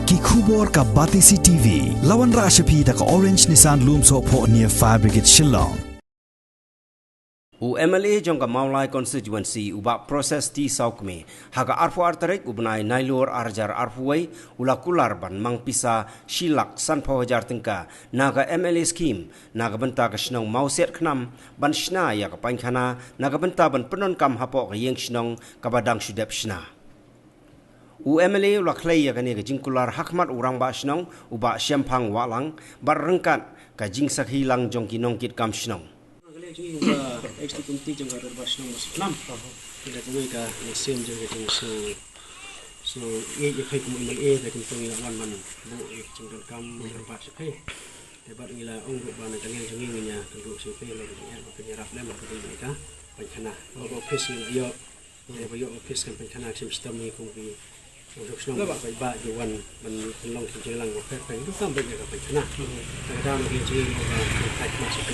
ki khubor ka Batisi TV lawan ra shapi da ka Orange Nissan Loom so pho near Fire Brigade Shillong MLA jong ka Maulai constituency uba proses ti saukme haga arfu artarek ubnai nailor arjar arfuway ulakular ban mang pisa shilak san phawajar tingka naga MLA scheme naga benta ka Shnong Mawsiatkhnam ban Shna ya ka Paiñkhana naga benta ban penon kam hapo ka yeng Shnong ka badang shudep Shna MLA ulaklay ya ka ni ka jingkular hakmat urang ba Shnong uba syempang walang bar rengkat ka jingsak hilang jong kinong kit kam Shnong juga ekstra kunti juga terbas nomor 6 tidak tahu ka sim juga so ye kai kuma MLA da kun tongi wan man bu jingdal kam terbas kai debat ngila ong ru bana jangan jangan nya tentu CP lo ya penyerap lem ko mereka Paiñkhana lo office yo yo office kan Paiñkhana sistem ni kung bi untuk senang baik ba juan man long jelang ko pek itu sampai ke Paiñkhana kadang lagi jadi kai masuk ke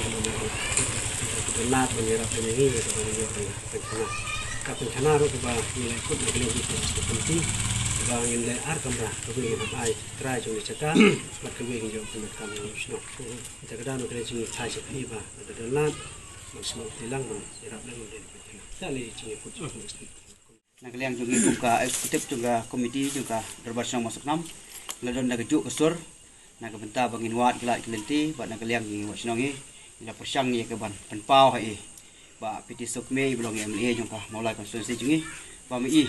Lat menyerap ini atau Paiñkhana. Paiñkhana ro ba nilai kut nilai itu penting. Ba nilai ar kamera kewe ai try jong caka mat kewe jong penekam Shna. Kita kadang no kene jing chai sepi ba ada lat masuk tilang menyerap dan Paiñkhana. Tali jing kut jong nak liang juga buka eksekutif juga komiti juga berbasang masuk 6 ladan nak juk kesur nak benta bangin wat kelak kelenti bat nak liang ni wat senongi ila persang ni ke ban penpau hai ba piti sukme belong MLA jong ka Maulai konstitusi jungi ba mi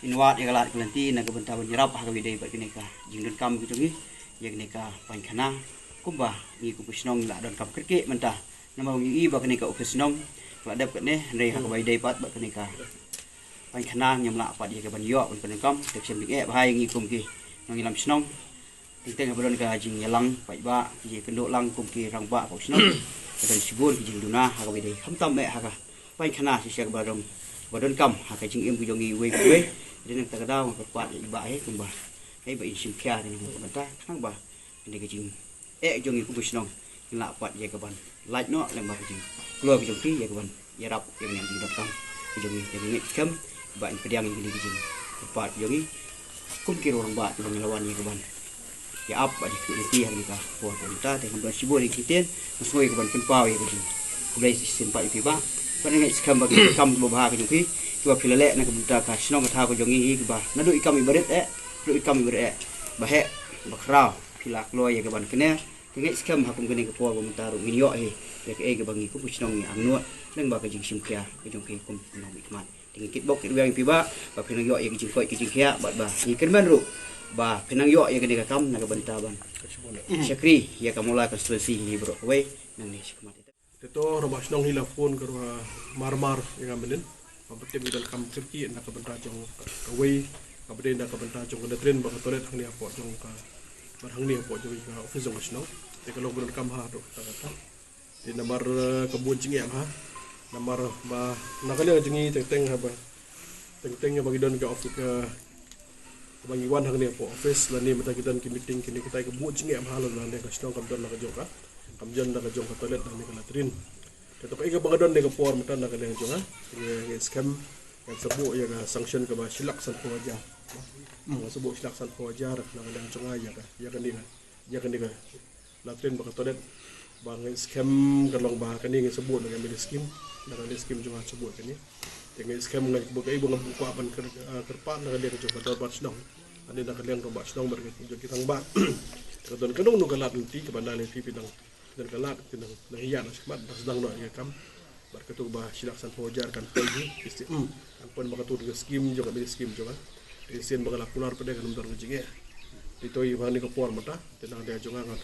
inwat ya galat kelenti nak benta menyerap ha kawide bat kini ka jingdun kam jungi ya kini ka Paiñkhana kumba ni ku pusnong la don kam kerke mentah nama ngi ba kini ka ofisnong la dap kene nei ha kawide bat bat kini ka Paiñkhana nyam la pat ya ke ban yo ban kam tek sem dik e ba ngi kum ki ngi lam snong ting belon ka jing yalang pai ba ji kendok lang kum ki rang ba ko snong dan sibun jing duna ha ka bide kham tam me ha ka Paiñkhana si sak barom badon kam ha ka jing em ku jongi we den ta ka daw ka pat ba he kum ba he ba in sim kya ni ko ta khang ba ni ka jing e jongi ku snong la pat ye ka ban like no lang ba jing lo ki jong ki ye ka ban ya rap ye ni jing kam jongi ni kam ba in pediang ni jing pat jongi kum ki orang ba jong lawan ni ka ban ya apa di kuiti hari ka po ta te hamba sibo ni kiten masoi ka ban penpau ya kini kulai sistem pa ipi ba pa ngai skam ba kam bo ba ka jong ki tuwa pilale na ka bunta ka Shnong ka ko jongi hi ba na do ikam ibaret do ikam ibaret ba he ba khrau pilak loy ya ka ban kene ngai skam ha kum kene ka po ba ta ru min yo hi ya ka e ka bangi ku Shnong ni angno nang ba ka jing sim kya ka jong ki kum no mi kmat ting kit bok kit wiang pi ba pinang yo ya ki jing koi ki jing kya ba ni ken man ru ba pinang yo ya kene ka kam na ka banta ban syakri ya ka Maulai konstitusi ni bro we nang ni sikmat itu robas Shnong hila phone karo mar yang ambilin pampetim dal kam kirki na ka banta jong we ka bede na ka banta jong ka train ba ka toilet hang ni apo jong ka bar hang ni apo jong ka office jong Shnong te ka log kam ha do ta di nomor kebun jingi ha nomor ba nakali jingi teng ha ba teng bagi don ka office ka bagi wan hang ni po office la ni mata kita ki meeting kini kita ke bu jingi am halon la ka Shnong kam don la ka jong ka kam jon la ka jong ka toilet ni ka latrin tetok ai ka bagadon ni ka por mata na ka jong ha ni scam kan sebu ya ka sanction ka ba silak san po aja sebu silak san po aja na ka jong ya ka ya ka ni ka latrin ba ka toilet bang scam ka long ba ka ni sebu na ka skim na ka skim jong ha sebu ka ni dengan skam ngai bukai bunga buku apan kerpan nak dia coba dapat Shnong ane nak liang dapat Shnong berkait kita ngba kadon kadong nu galat nanti ke bandar ni pinang dan galat pinang na hiya na semat sedang no ya kam berkatu ba silak san hojar kan pagi isti kan pon bakatu ke skim juga be skim juga isen bagala pular pada kan ndar ngejinge ditoi bang ni ko por mata tenang dia jonga kan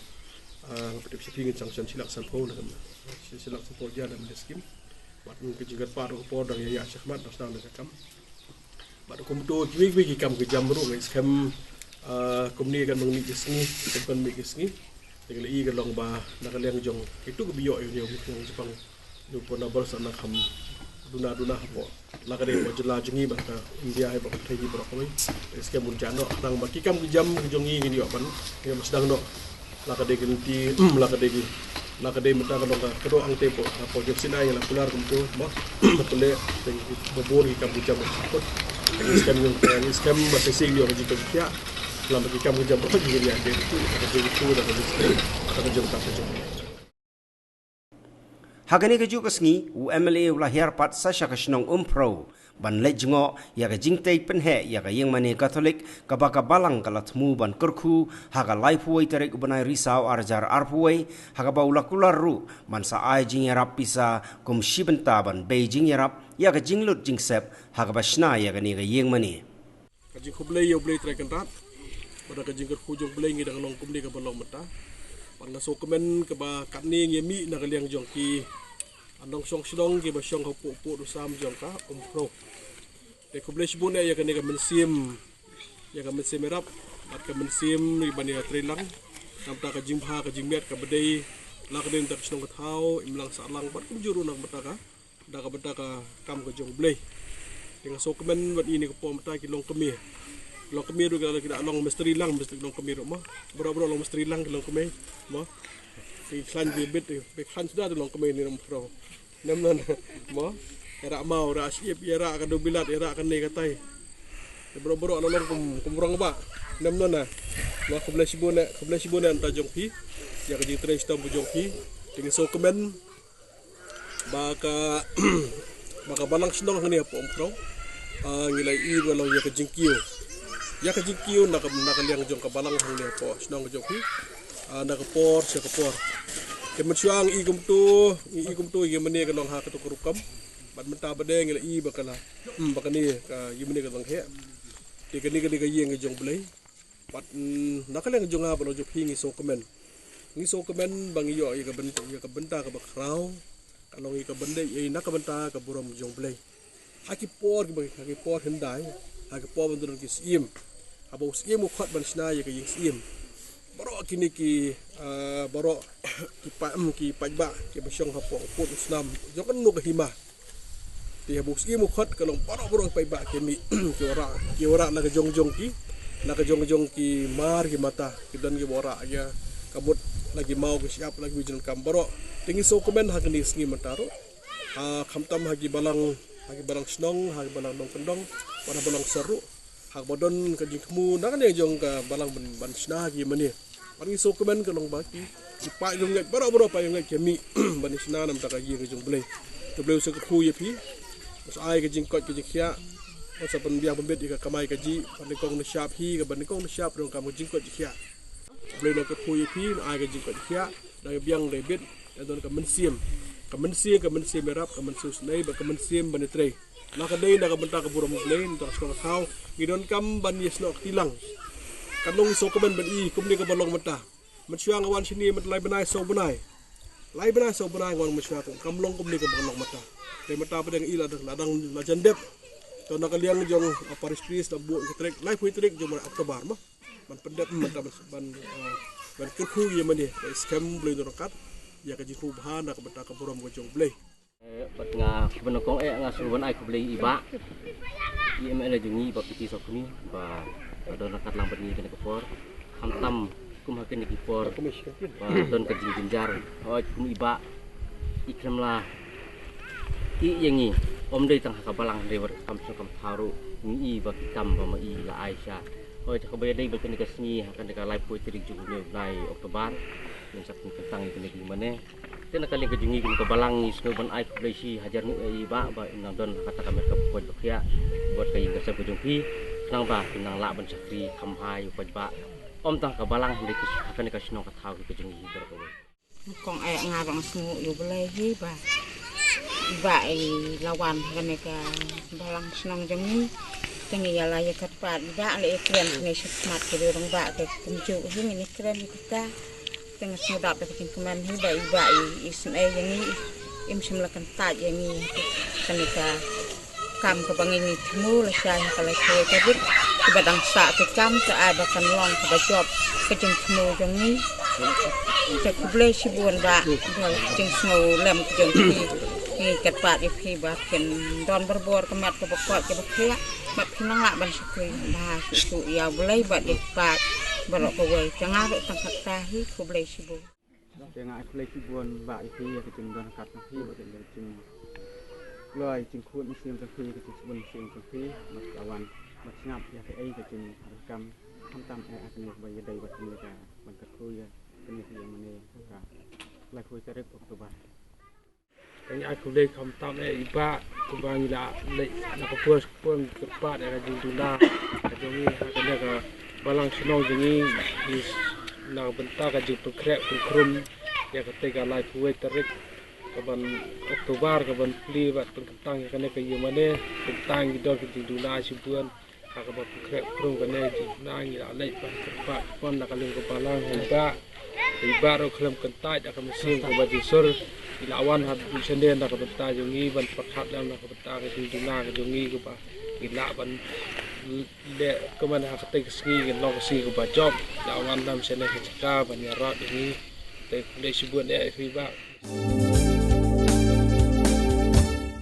ngapet sipingin sanction silak san ho na silak san hojar dan skim bat mungkin juga paru por dan ya syahmat sedang nak kam bat kum tu kiwi kam ke jam ru ngai skam kum ni kan mengmi kisni kan mi kisni dengan i kan long ba nak liang jong itu ke biyo ni yang Jepang du pon abal sana kam duna po la ka de mo jela jingi ba ka India ai ba thai bro koi skam mun jano nang ba ki kam ke jam jongi ni yo ban yang sedang no la ka de genti la ka de nakade mata kalau kado ang tempo apo jok sinay la pular kumto ba pule bobor ki kabuja mo kot scam yung scam ba sesig yo jito kya Dalam bagi kamu jam berapa juga dia itu dah kerja tak kerja. Hagani keju kesngi u MLA ulah hiarpat sasha kasnong pro ban lejngo ya ka jingtei penhe ya ka yang mani Katolik ka baka balang kala tmu ban kurku haga laipuai terek ubanai risau arjar arpuai haga baula kularu man sa ai jing yarap pisa kum shibenta ban Beijing yarap ya ka jinglut jingsep haga Shna ya ka ni ka yang mani Kajing kublai ya blai trekan rat pada kajing kerkujung blai ngi dengan kum ni ka balong mata pan so komen ka ba katni ngi mi na ka liang jongki andong song sidong ki ba song ka po do sam jong ka pro de kublai sibun ya ka ni ka mensim ya ka mensim merap at ka mensim ri bani trilang samta ka jimbha ka jingmet ka bedai la ka den tak song ka thau imlang sa lang bat kum juru nak mata ka da ka bata ka kam ka jong blai dengan so komen wat ini ka po mata ki long kemi long kemi do ka kita long misteri lang mesti long kemi ro ma bro long misteri lang long kemi ma ki klan di bit be klan sudah long kemi ni pro namnon mo era mau ra siap era ka do bilat era ka ne katai bro long kumurang ba namnon na ma kublai sibun anta jongpi ya ka ji train sta bu jongpi dengan so komen baka balang sindong ni po pro ngilai i walau ya ka jingkiu nak liang jong ka balang ni po sindong jongpi nak por sia ka por kemensyang i kumtu i mene ka long ha ka to kurukam bat menta bade ngilai i bakala bakani ka i mene ka long he ti ka ni ka yeng jong blai bat nakaliang jong ha balo jong hingi so komen bang iyo i ka benta ka bakrau kalong i ka bende i nak ka benta ka buram jong blai haki por hendai haki por bandun ki sim abo sim khot ban Shna ya ka yeng sim baro kini ki baro ki pajba ki basyong hapo pot Islam jokan no ka hima ti abo sim khot kalong baro pajba ki mi ki ora na ka jong ki mar ki mata ki dan ki ora ya kabut lagi mau ki siap lagi bijan kam baro tingi so komen hakni sngi mataro khamtam hagi balang snong hagi balang dong kendong pada balang seru hak bodon ka jingmu na kan jong ka balang ban Shna gi mani pani so komen ka long baki pa jong ngai baro pa jong ngai kemi ban Shna nam ta ka gi ka jong blai to blai se ka khu ye pi mas ai ka jing kot ka jikya sa pan biang pembet ka kamai ka ji pan kong na syap hi ka ban kong na syap rong ka mo jing kot jikya blai no ka khu ye pi ai ka jing kot jikya da biang debit da don ka mensim merap ka mensus nei ba ka mensim ban tre naka day naka benta ka buram plain to ska thau gidon kam ban yesno tilang kanong so komen ban i kumni ka balong mata matsyang awan sini mat lai banai so banai wan matsyang kam long kumni ka balong mata te mata pa deng ila ladang la jandep to naka liang jong paris da bu trek lai pui trek jong Oktober ma ban pendep mata ban kurku ye mani scam blai do kat ya ka ji khu bha na ka benta ka buram go jong blai bật ngà bên con ngà số vẫn ai cũng lấy bạ em là dùng nghi bật piti sọc ni và đơn là cắt làm bật nghi cái này có ham tâm cũng hay cái này có và đơn cái gì jar rồi cũng iba ikram lah yang ni đây tang hak balang lewat kam tharu ni bagi kam ba i la Aisyah cakap bayar đây bagi cái seni akan dekat live poetry juga mulai Oktober yang satu tentang itu di mana tena kali ke jungi ke balangi snoban ai kublesi hajar ni ba nang don kata kamera ke poj bakia buat kai ke sa pujungpi nang ba nang la ban sakri khamhai poj ba om tang ke balang de ke akan ke sno ka thau ke jungi berko kong ai nga bang snu yu belai hi ba lawan kan ke balang snong jungi tengi ya la ya kat pa ba le kren ni smat ke rong ba ke kumju hi ni kren kita tengah sedap bikin keman hi bai isme yang ni im semlakan taj yang ni kanika kam ke bangini temu la syah kalau ke tadi ke badang sa ke kam ke ai bakan long ke bajob ke jeng temu yang ni cek boleh sibuan ba jeng snow lem ke jeng hi kat pat hi baken don berbor ke mat ke bakot ke bakia mat pinang la ban syukri bah su ya boleh bat di pat balok kawai tengah rok tangkat tahi ko boleh sibu tengah aku lagi buan ba itu ya kecing don kat nahi buat kecing loi kecing khut musim tapi kecing sebun musim tapi mas kawan macam ya ke ai ke jin kam tam akan yang bagi dari buat ni ka bantu kuy kini yang mana ka lai kuy tarik Oktober. Yang aku boleh tam iba kubang ila nak puas pun cepat ada juna jadi ada ke balang senong jadi nak bentar ke jumpa krep krum ya ketika lai kuy tarik kaban Oktober kaban pli buat pengkentang kan ke mana kentang gitu ke juna sibuan kaban krep krum kan juna ila lai cepat pun nak kalim ke balang iba ro kelam kentai akan mesin ke baju sur ilawan hat senden nak bentar jungi ban pakhat lam nak bentar ke juna ke jungi ke ba ila ban le keman hak te kesni ke lok si ke ba job ilawan lam senden ke caka ban ya rat ini te sibuan ya iba